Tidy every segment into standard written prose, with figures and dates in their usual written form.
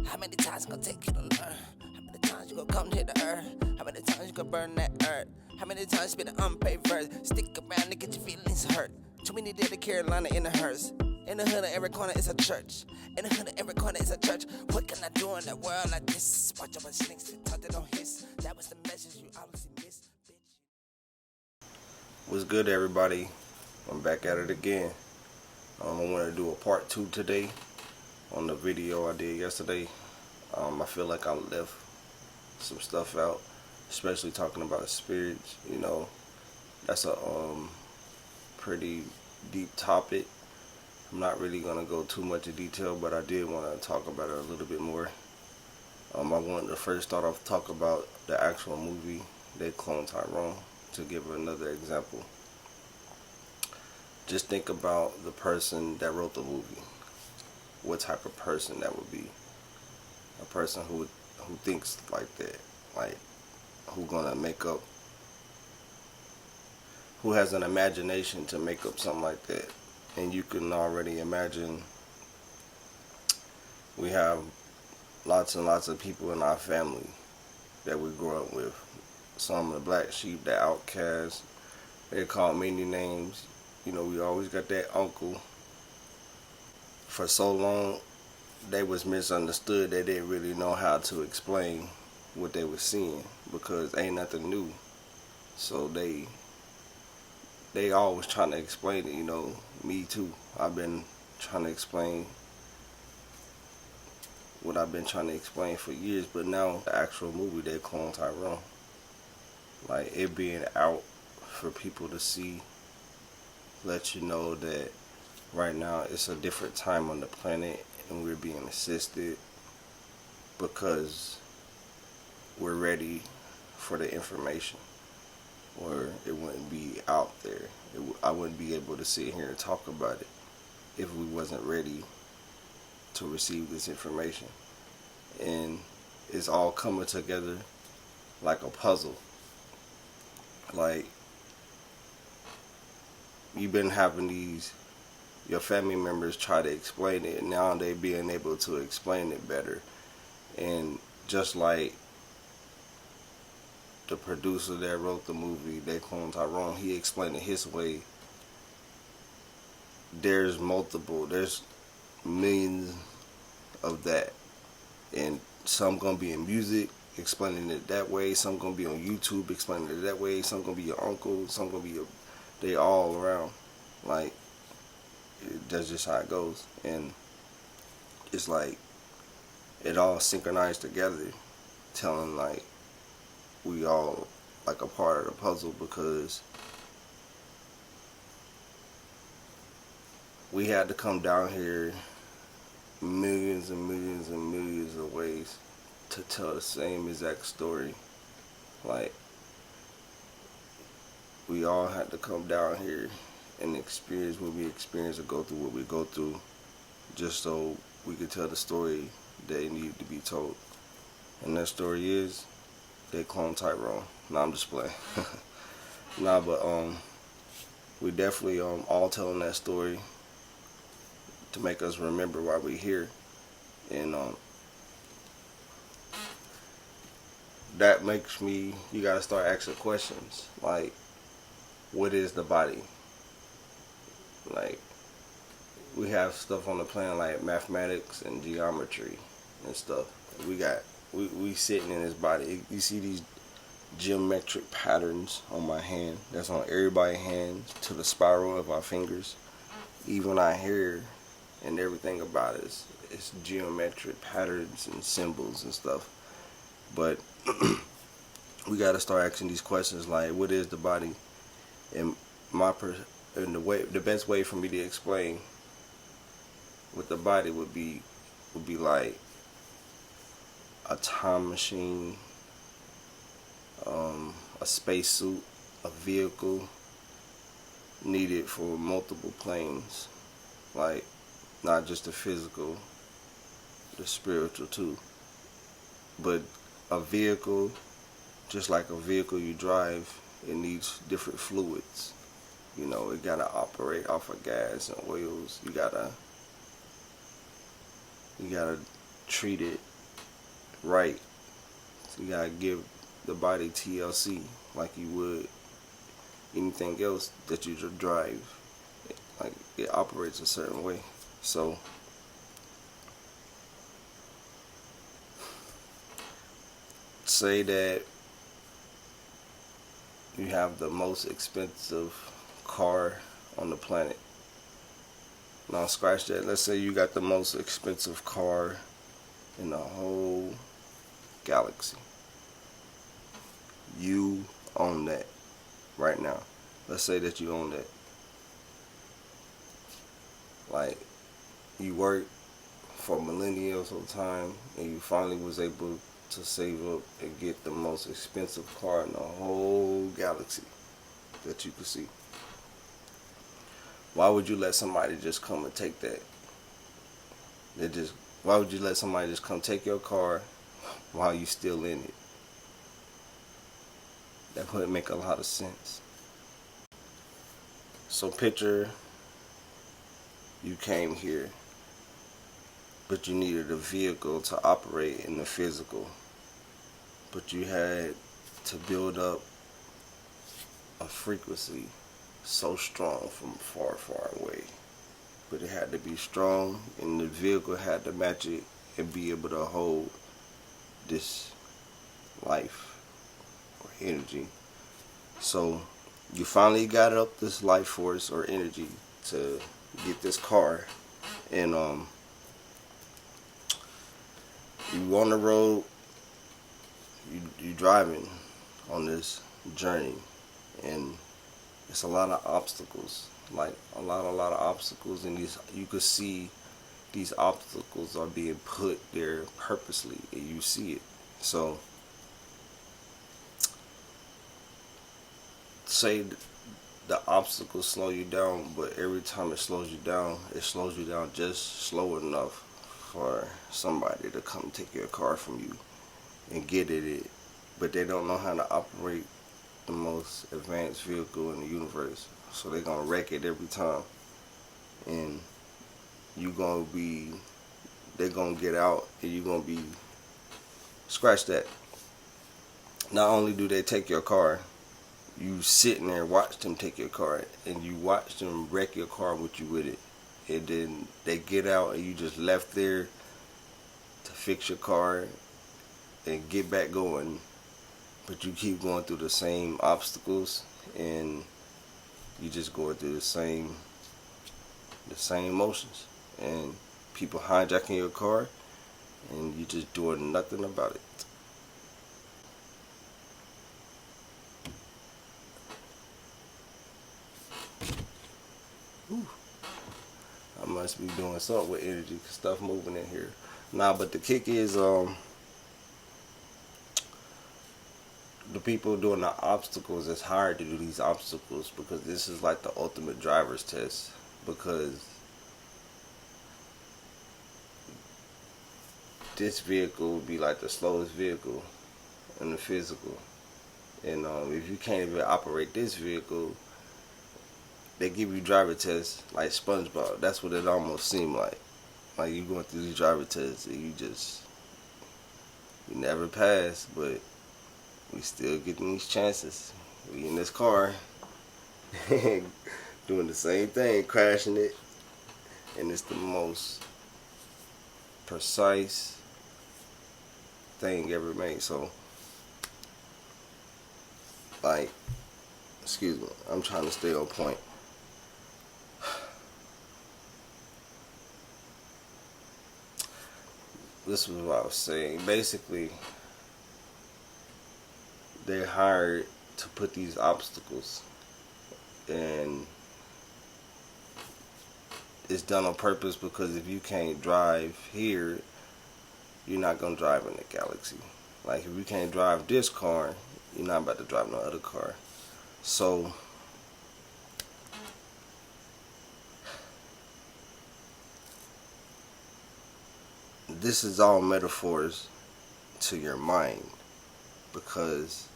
How many times you gonna take it on earth? How many times you gonna come to the earth? How many times you gonna burn that earth? How many times spit an unpaid verse? Stick around and get your feelings hurt. Too many days to Carolina in a hearse. In the hood of every corner is a church. In the hood of every corner is a church. What can I do in that world like this? Watch out my snakes and talk that on his. That was the message you obviously missed, bitch. What's good, everybody? I'm back at it again. I want to do a part 2 today on the video I did yesterday. I feel like I left some stuff out, especially talking about spirits. You know, that's a pretty deep topic. I'm not really going to go too much in detail, but I did want to talk about it a little bit more. I wanted to first start off talk about the actual movie, They Clone Tyrone, to give another example. Just think about the person that wrote the movie. What type of person that would be? A person who thinks like that, like who gonna make up, who has an imagination to make up something like that. And you can already imagine we have lots and lots of people in our family that we grew up with. Some of the black sheep, the outcasts, they're called many names. You know, we always got that uncle. For so long, they was misunderstood. They didn't really know how to explain what they were seeing because ain't nothing new. So they always trying to explain it. You know, me too. I've been trying to explain what I've been trying to explain for years, but now the actual movie, They Clone Tyrone, like it being out for people to see, let you know that right now it's a different time on the planet and we're being assisted because we're ready for the information, or it wouldn't be out there. I wouldn't be able to sit here and talk about it if we wasn't ready to receive this information. And it's all coming together like a puzzle. Like, you've been having your family members try to explain it, and now they being able to explain it better. And just like the producer that wrote the movie, They Clone Tyrone, he explained it his way. There's millions of that, and some gonna be in music explaining it that way, some gonna be on YouTube explaining it that way, some gonna be your uncle, some gonna be they all around. Like, that's just how it goes. And it's like it all synchronized together, telling like we all like a part of the puzzle, because we had to come down here millions and millions and millions of ways to tell the same exact story. Like, we all had to come down here and experience what we experience, or go through what we go through, just so we could tell the story that it needed to be told. And that story is They Clone Tyrone. Nah, I'm just playing. Nah, but we definitely all telling that story to make us remember why we're here. And that makes me, you gotta start asking questions like, what is the body? Like, we have stuff on the planet like mathematics and geometry and stuff. We sitting in this body. You see these geometric patterns on my hand. That's on everybody's hands, to the spiral of our fingers. Even our hair and everything about it is geometric patterns and symbols and stuff. But we got to start asking these questions like, what is the body? And the best way for me to explain what the body would be like a time machine, a spacesuit, a vehicle needed for multiple planes. Like, not just the physical, the spiritual too. But a vehicle, just like a vehicle you drive, it needs different fluids. You know, it gotta operate off of gas and oils. You gotta treat it right. So you gotta give the body TLC like you would anything else that you drive. Like it operates a certain way. So say that you have the most expensive car on the planet. Now scratch that. Let's say you got the most expensive car in the whole galaxy. You own that right now. Let's say that you own that. Like you worked for millennials of time and you finally was able to save up and get the most expensive car in the whole galaxy that you could see. Why would you let somebody just come and take that? Why would you let somebody just come take your car while you still in it? That wouldn't make a lot of sense. So picture you came here, but you needed a vehicle to operate in the physical. But you had to build up a frequency so strong from far, far away. But it had to be strong, and the vehicle had to match it and be able to hold this life or energy. So you finally got up this life force or energy to get this car, and you on the road, you driving on this journey, and it's a lot of obstacles, like a lot of obstacles, and you could see these obstacles are being put there purposely, and you see it. So say the obstacles slow you down, but every time it slows you down just slow enough for somebody to come take your car from you and get it. But they don't know how to operate the most advanced vehicle in the universe, so they're gonna wreck it every time, and they're gonna get out, and you're gonna be scratch that. Not only do they take your car, you sitting there watch them take your car, and you watch them wreck your car with you with it, and then they get out, and you just left there to fix your car and get back going. But you keep going through the same obstacles, and you just going through the same motions, and people hijacking your car, and you just doing nothing about it. Whew. I must be doing something with energy, stuff moving in here. Nah, but the kick is the people doing the obstacles. It's hard to do these obstacles because this is like the ultimate driver's test, because this vehicle would be like the slowest vehicle in the physical, and if you can't even operate this vehicle, they give you driver tests like SpongeBob. That's what it almost seemed like you going through these driver tests and you never pass, but we still getting these chances. We in this car doing the same thing, crashing it, and it's the most precise thing ever made. So, like, excuse me, I'm trying to stay on point. This was what I was saying. Basically, they're hired to put these obstacles, and it's done on purpose, because if you can't drive here, you're not gonna drive in the galaxy. Like, if you can't drive this car, you're not about to drive no other car. So this is all metaphors to your mind, because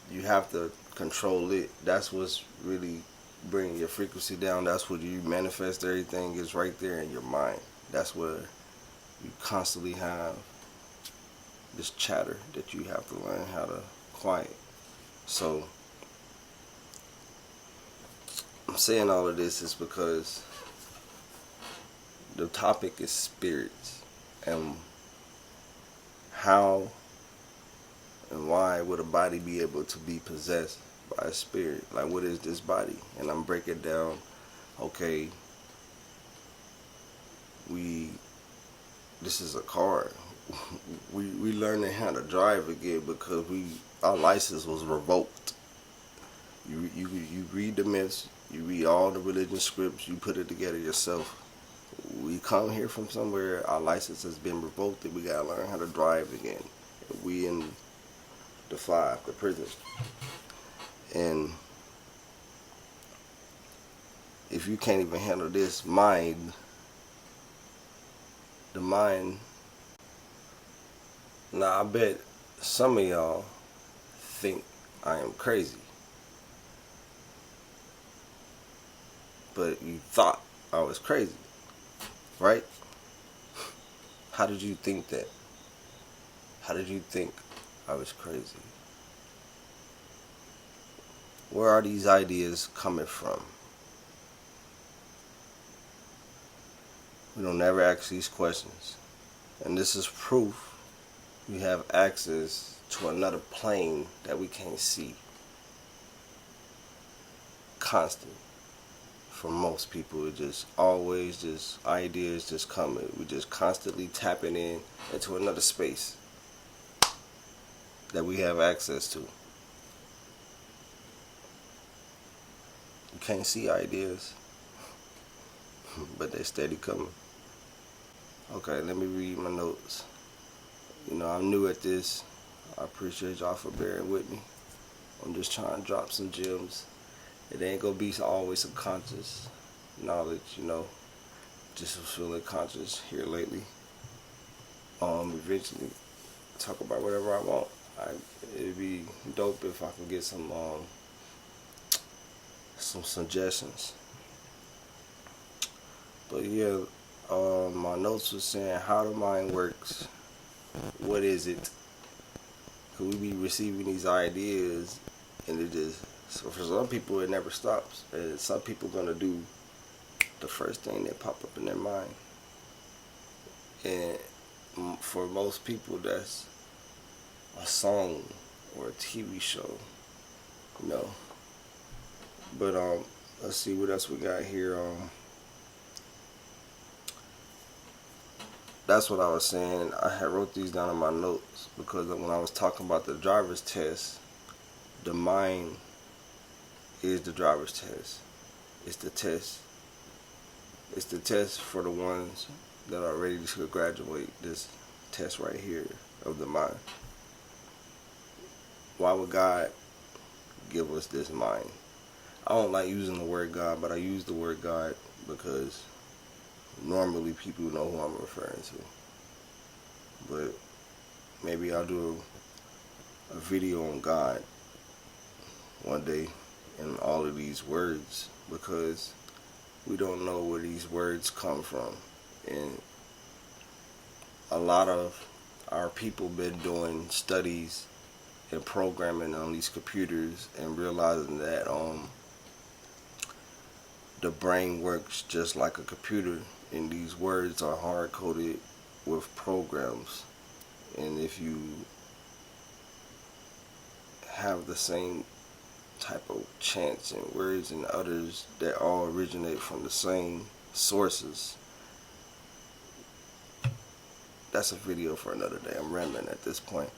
you have to control it. That's what's really bringing your frequency down. That's where you manifest everything, is right there in your mind. That's where you constantly have this chatter that you have to learn how to quiet. So I'm saying all of this is because the topic is spirits, and how and why would a body be able to be possessed by a spirit? Like, what is this body? And I'm breaking down, okay, this is a car. we learning how to drive again because our license was revoked. You read the myths, you read all the religion scripts, you put it together yourself. We come here from somewhere, our license has been revoked, and we gotta learn how to drive again. We in the prison. And if you can't even handle this mind, the mind, now I bet some of y'all think I am crazy. But you thought I was crazy, right? How did you think that? How did you think I was crazy? Where are these ideas coming from? We don't ever ask these questions. And this is proof we have access to another plane that we can't see. Constant. For most people, it just always just ideas just coming. We just constantly tapping into another space that we have access to. You can't see ideas, but they steady coming. Okay, let me read my notes. You know, I'm new at this. I appreciate y'all for bearing with me. I'm just trying to drop some gems. It ain't gonna be always subconscious knowledge, you know. Just was feeling conscious here lately. Eventually talk about whatever I want. It'd be dope if I can get some suggestions. But yeah, my notes was saying how the mind works. What is it? Could we be receiving these ideas and it just, so for some people it never stops. And some people gonna do the first thing that pop up in their mind. And for most people that's a song or a TV show, you know. But let's see what else we got here. That's what I was saying. I had wrote these down in my notes because when I was talking about the driver's test, the mind is the driver's test. It's the test. It's the test for the ones that are ready to graduate this test right here of the mind. Why would God give us this mind? I don't like using the word God, but I use the word God because normally people know who I'm referring to. But maybe I'll do a video on God one day and all of these words, because we don't know where these words come from. And a lot of our people been doing studies and programming on these computers and realizing that the brain works just like a computer, and these words are hard-coded with programs. And if you have the same type of chants and words and others that all originate from the same sources, that's a video for another day. I'm rambling at this point.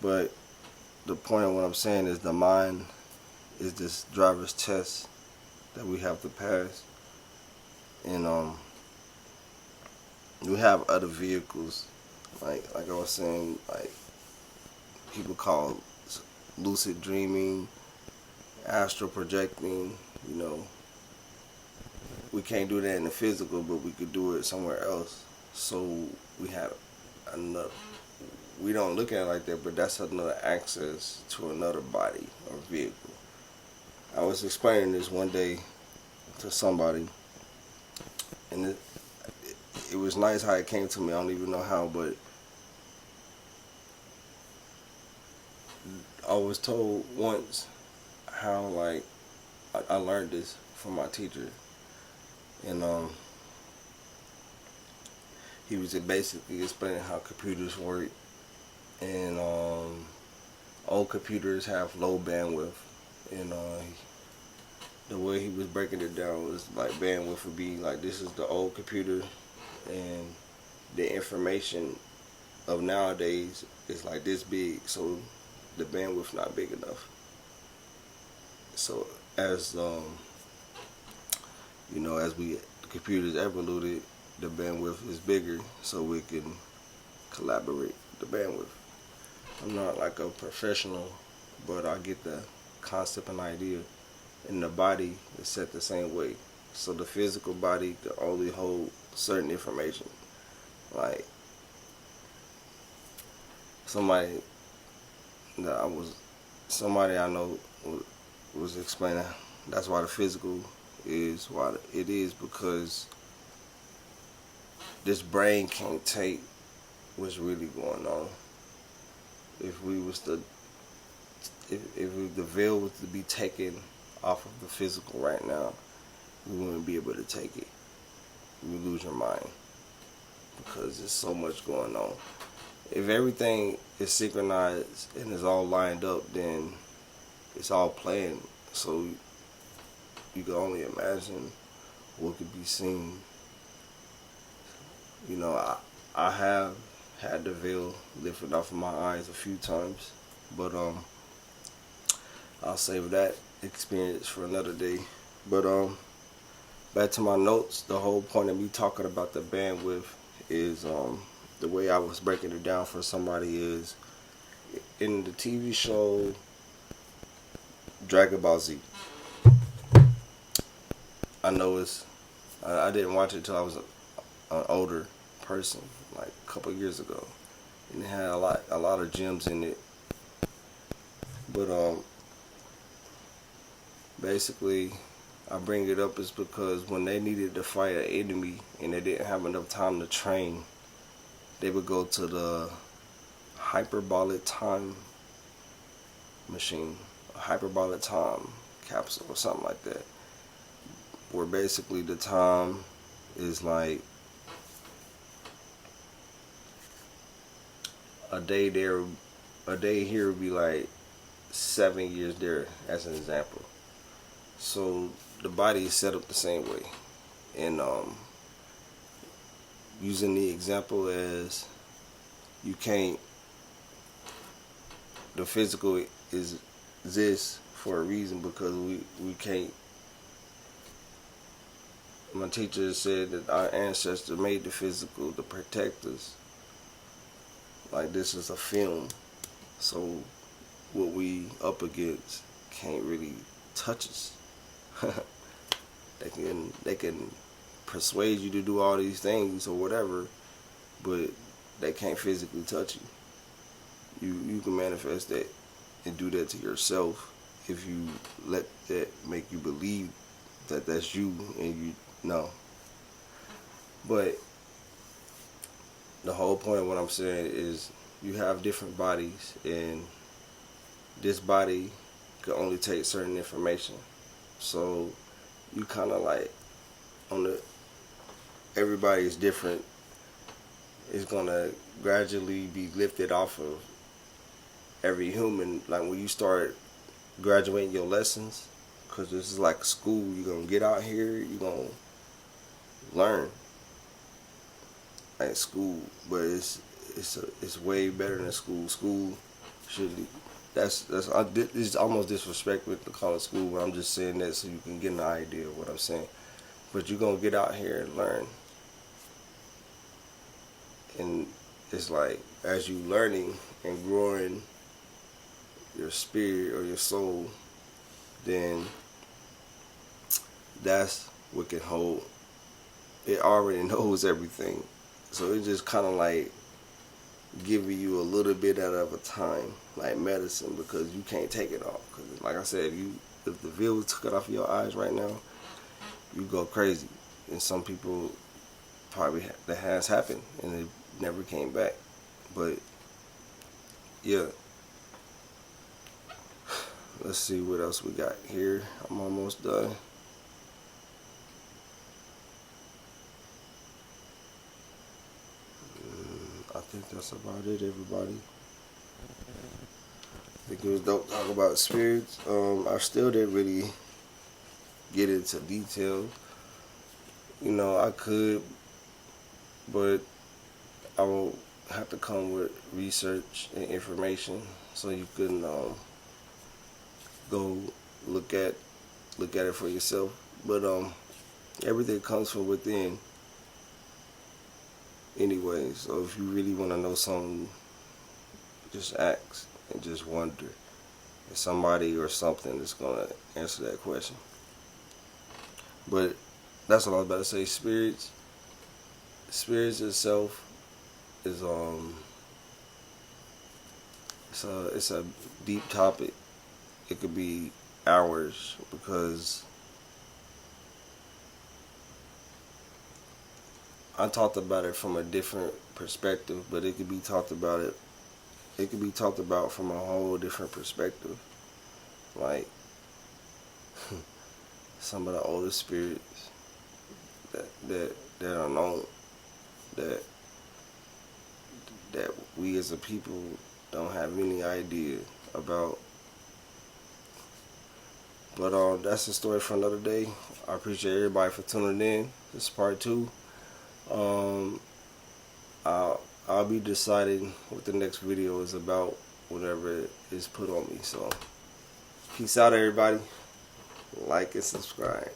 But the point of what I'm saying is the mind is this driver's test that we have to pass. And we have other vehicles, like I was saying, like people call lucid dreaming, astral projecting. You know, we can't do that in the physical, but we could do it somewhere else. So we have another, we don't look at it like that, but that's another access to another body or vehicle. I was explaining this one day to somebody, and it was nice how it came to me. I don't even know how, but I was told once how like I learned this from my teacher, and he was basically explaining how computers work, and old computers have low bandwidth, and the way he was breaking it down was like bandwidth would be like this is the old computer, and the information of nowadays is like this big, so the bandwidth not big enough. So as as the computers evoluted, the bandwidth is bigger, so we can collaborate the bandwidth. I'm not like a professional, but I get the concept and idea. And the body is set the same way. So the physical body can only hold certain information. Like somebody somebody I know was explaining that's why the physical is why it is, because this brain can't take what's really going on. If the veil was to be taken off of the physical right now, we wouldn't be able to take it. You would lose your mind because there's so much going on. If everything is synchronized and is all lined up, then it's all planned. So you can only imagine what could be seen. I have had the veil lifted off of my eyes a few times, but I'll save that experience for another day. But back to my notes, the whole point of me talking about the bandwidth is the way I was breaking it down for somebody is in the TV show Dragon Ball Z. I know I didn't watch it until I was an older person, like a couple years ago, and it had a lot of gems in it. But basically, I bring it up is because when they needed to fight an enemy and they didn't have enough time to train, they would go to the hyperbolic time machine, a hyperbolic time capsule or something like that, where basically the time is like a day there, a day here would be like 7 years there, as an example. So the body is set up the same way, and using the example as you can't, the physical is this for a reason because we can't. My teacher said that our ancestors made the physical to protect us. Like this is a film, so what we up against can't really touch us. They can persuade you to do all these things or whatever, but they can't physically touch you. You can manifest that and do that to yourself if you let that make you believe that that's you and you know. But the whole point of what I'm saying is you have different bodies, and this body can only take certain information. So you kind of like everybody is different. It's gonna gradually be lifted off of every human. Like when you start graduating your lessons, because this is like school. You're gonna get out here, you're gonna learn at school, but it's way better than school. School should it's almost disrespectful to call it school, but I'm just saying that so you can get an idea of what I'm saying. But you're gonna get out here and learn, and it's like as you learning and growing your spirit or your soul, then that's what can hold. It already knows everything, so it just kind of like giving you a little bit out of a time, like medicine, because you can't take it all. Because like I said, if the veil took it off your eyes right now, you go crazy. And some people that has happened, and it never came back. But yeah, let's see what else we got here. I'm almost done. I think that's about it, everybody. I think it was dope to talk about spirits. I still didn't really get into detail. You know, I could, but I will have to come with research and information so you can go look at it for yourself. But everything comes from within anyway. So if you really want to know something, just ask and just wonder. If somebody or something is gonna answer that question. But that's what I was about to say. Spirits itself is it's a deep topic. It could be hours because I talked about it from a different perspective, but it could be talked about from a whole different perspective. Like some of the oldest spirits that are known that we as a people don't have any idea about. But that's a story for another day. I appreciate everybody for tuning in. This is part 2. I'll be deciding what the next video is about whenever it is put on me. So peace out, everybody. Like and subscribe.